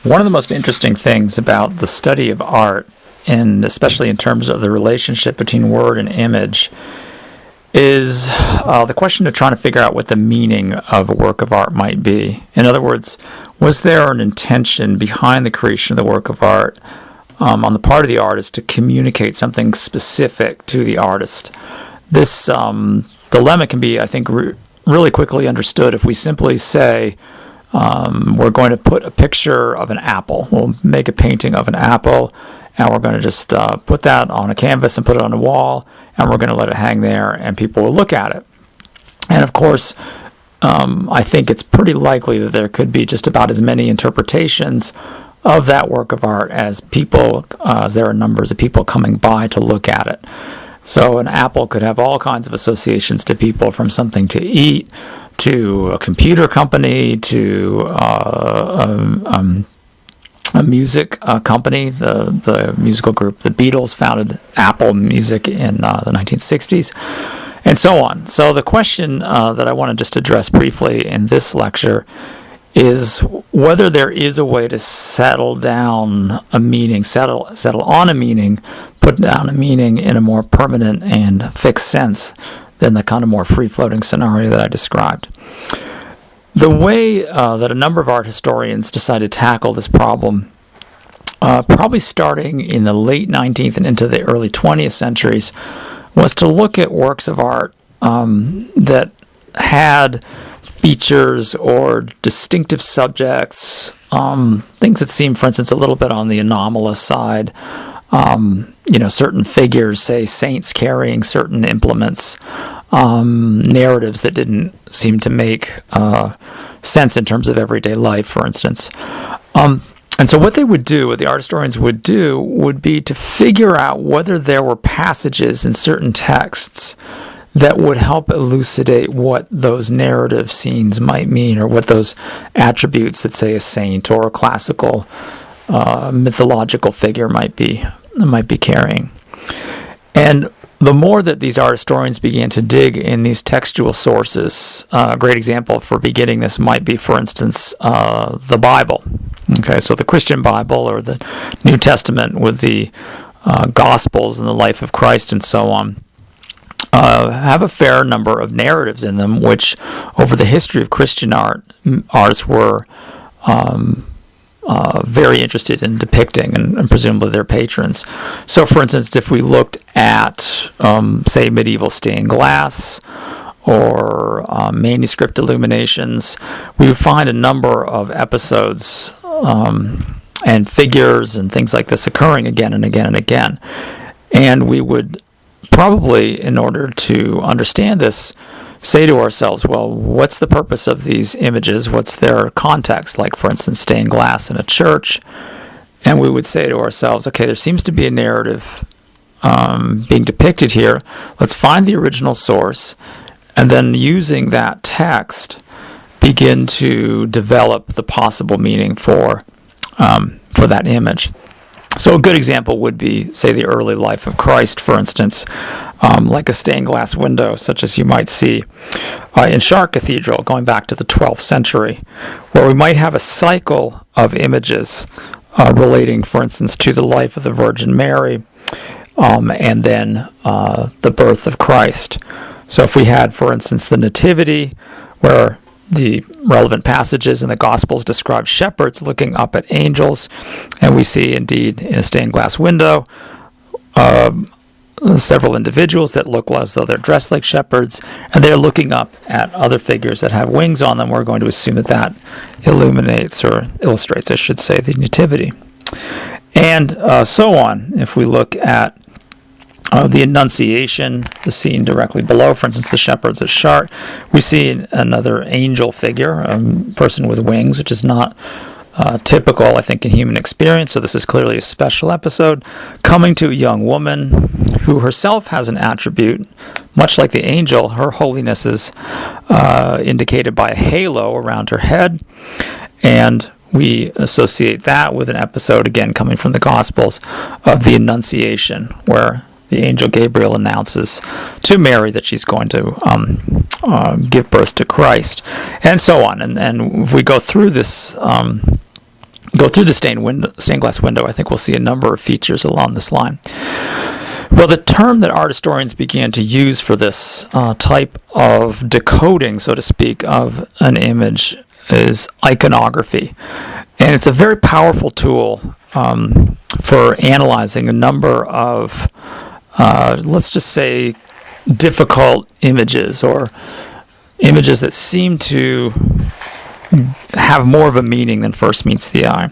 One of the most interesting things about the study of art, and especially in terms of the relationship between word and image, is the question of trying to figure out what the meaning of a work of art might be. In other words, was there an intention behind the creation of the work of art on the part of the artist to communicate something specific to the artist? This dilemma can be, I think, really quickly understood if we simply say, we're going to put a picture of an apple. We'll make a painting of an apple, and we're going to just put that on a canvas and put it on a wall, and we're going to let it hang there, and people will look at it. And of course, I think it's pretty likely that there could be just about as many interpretations of that work of art as there are numbers of people coming by to look at it. So an apple could have all kinds of associations to people, from something to eat, to a computer company, to a music company. The musical group The Beatles founded Apple Music in the 1960s, and so on. So the question that I want to just address briefly in this lecture is whether there is a way to settle down a meaning, settle on a meaning, put down a meaning in a more permanent and fixed sense than the kind of more free-floating scenario that I described. The way that a number of art historians decided to tackle this problem, probably starting in the late 19th and into the early 20th centuries, was to look at works of art that had features or distinctive subjects, things that seem, for instance, a little bit on the anomalous side. Certain figures, say saints carrying certain implements, narratives that didn't seem to make sense in terms of everyday life, for instance. And so what the art historians would do, would be to figure out whether there were passages in certain texts that would help elucidate what those narrative scenes might mean, or what those attributes that, say, a saint or a classical mythological figure might be carrying. And the more that these art historians began to dig in these textual sources, a great example for beginning this might be, for instance, the Bible. Okay, so the Christian Bible, or the New Testament with the Gospels and the life of Christ and so on, have a fair number of narratives in them, which over the history of Christian artists were very interested in depicting, and presumably their patrons. So, for instance, if we looked at, say, medieval stained glass or manuscript illuminations, we would find a number of episodes and figures and things like this occurring again and again and again. And we would probably, in order to understand this, say to ourselves, well, what's the purpose of these images? What's their context? Like, for instance, stained glass in a church. And we would say to ourselves, okay, there seems to be a narrative being depicted here. Let's find the original source, and then using that text, begin to develop the possible meaning for that image. So a good example would be, say, the early life of Christ, for instance, like a stained glass window, such as you might see in Chartres Cathedral, going back to the 12th century, where we might have a cycle of images relating, for instance, to the life of the Virgin Mary, and then the birth of Christ. So if we had, for instance, the Nativity, where the relevant passages in the Gospels describe shepherds looking up at angels, and we see, indeed, in a stained glass window, several individuals that look as though they're dressed like shepherds, and they're looking up at other figures that have wings on them. We're going to assume that illuminates, or illustrates, I should say, the Nativity. And so on. If we look at the Annunciation, the scene directly below, for instance, the shepherds at Chartres, we see another angel figure, a person with wings, which is not typical, I think, in human experience. So this is clearly a special episode, coming to a young woman who herself has an attribute, much like the angel. Her holiness is indicated by a halo around her head, and we associate that with an episode, again, coming from the Gospels, of the Annunciation, where the angel Gabriel announces to Mary that she's going to give birth to Christ, and so on. And if we go through this go through the stained glass window, I think we'll see a number of features along this line. Well, the term that art historians began to use for this type of decoding, so to speak, of an image is iconography. And it's a very powerful tool for analyzing a number of, let's just say, difficult images or images that seem to have more of a meaning than first meets the eye.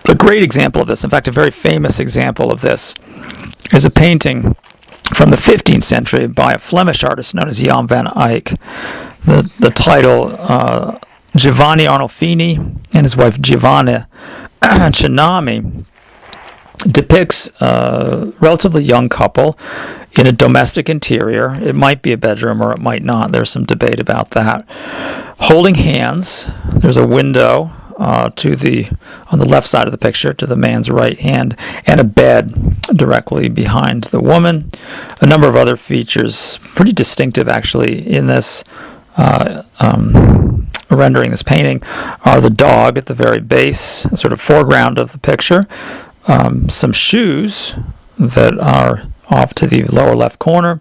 A great example of this, in fact, a very famous example of this, is a painting from the 15th century by a Flemish artist known as Jan van Eyck. The title, Giovanni Arnolfini and his wife Giovanna Cinami, depicts a relatively young couple in a domestic interior. It might be a bedroom or it might not. There's some debate about that. Holding hands. There's a window on the left side of the picture to the man's right hand, and a bed directly behind the woman. A number of other features, pretty distinctive actually, in this rendering, this painting, are the dog at the very base, sort of foreground of the picture, some shoes that are off to the lower left corner,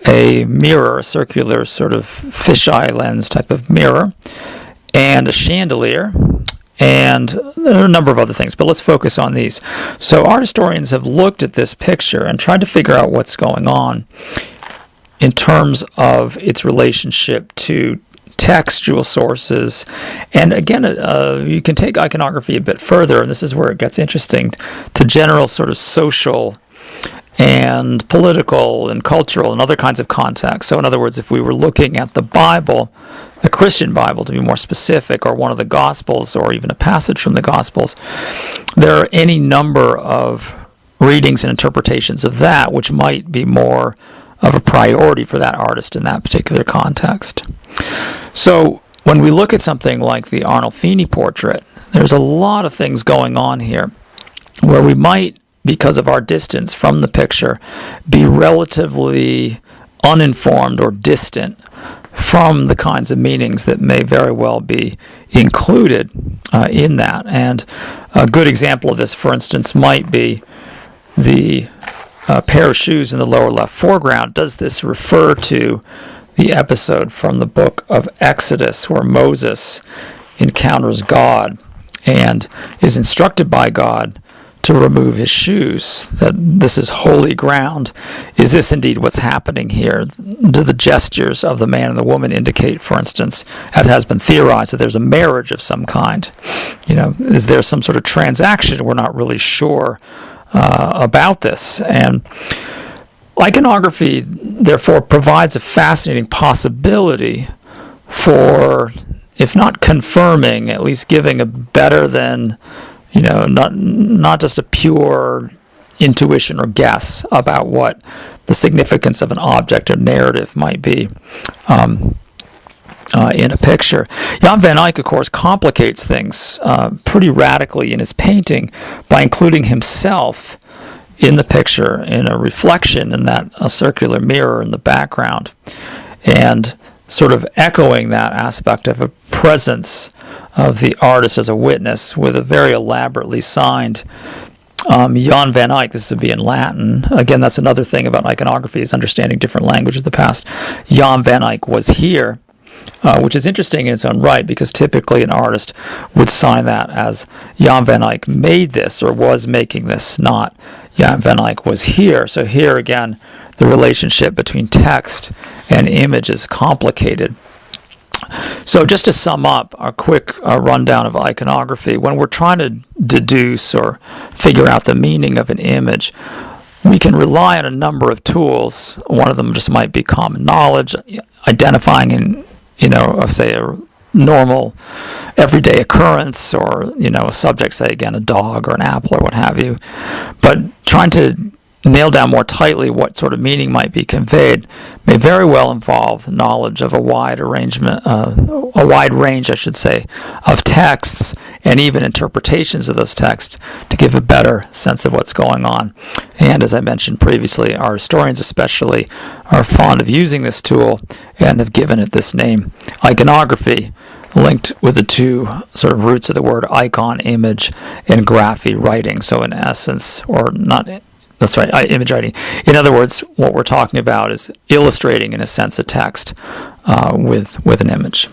a mirror, a circular sort of fisheye lens type of mirror, and a chandelier, and there are a number of other things, but let's focus on these. So art historians have looked at this picture and tried to figure out what's going on in terms of its relationship to textual sources. And again, you can take iconography a bit further, and this is where it gets interesting, to general sort of social and political and cultural and other kinds of contexts. So in other words, if we were looking at the Bible, the Christian Bible to be more specific, or one of the Gospels, or even a passage from the Gospels, there are any number of readings and interpretations of that which might be more of a priority for that artist in that particular context. So when we look at something like the Arnolfini Portrait, there's a lot of things going on here where we might, because of our distance from the picture, be relatively uninformed or distant from the kinds of meanings that may very well be included in that. And a good example of this, for instance, might be the pair of shoes in the lower left foreground. Does this refer to the episode from the book of Exodus where Moses encounters God and is instructed by God to remove his shoes, that this is holy ground? Is this indeed what's happening here? Do the gestures of the man and the woman indicate, for instance, as has been theorized, that there's a marriage of some kind? Is there some sort of transaction? We're not really sure about this. And iconography, therefore, provides a fascinating possibility for, if not confirming, at least giving a better than, not just a pure intuition or guess about what the significance of an object or narrative might be in a picture. Jan van Eyck, of course, complicates things pretty radically in his painting by including himself in the picture in a reflection in that a circular mirror in the background, and sort of echoing that aspect of a presence of the artist as a witness with a very elaborately signed Jan van Eyck. This would be in Latin. Again, that's another thing about iconography, is understanding different languages of the past. Jan van Eyck was here, which is interesting in its own right, because typically an artist would sign that as Jan van Eyck made this or was making this, not Jan van Eyck was here. So here again, the relationship between text and image is complicated. So just to sum up a quick rundown of iconography, when we're trying to deduce or figure out the meaning of an image, we can rely on a number of tools. One of them just might be common knowledge, identifying say a normal everyday occurrence, or a subject, say again a dog or an apple or what have you. But trying to nail down more tightly what sort of meaning might be conveyed may very well involve knowledge of a wide range, I should say, of texts, and even interpretations of those texts to give a better sense of what's going on. And as I mentioned previously, our historians especially are fond of using this tool and have given it this name, iconography, linked with the two sort of roots of the word icon, image, and graphy, writing. So in essence, or not, that's right, image writing. In other words, what we're talking about is illustrating, in a sense, a text with an image.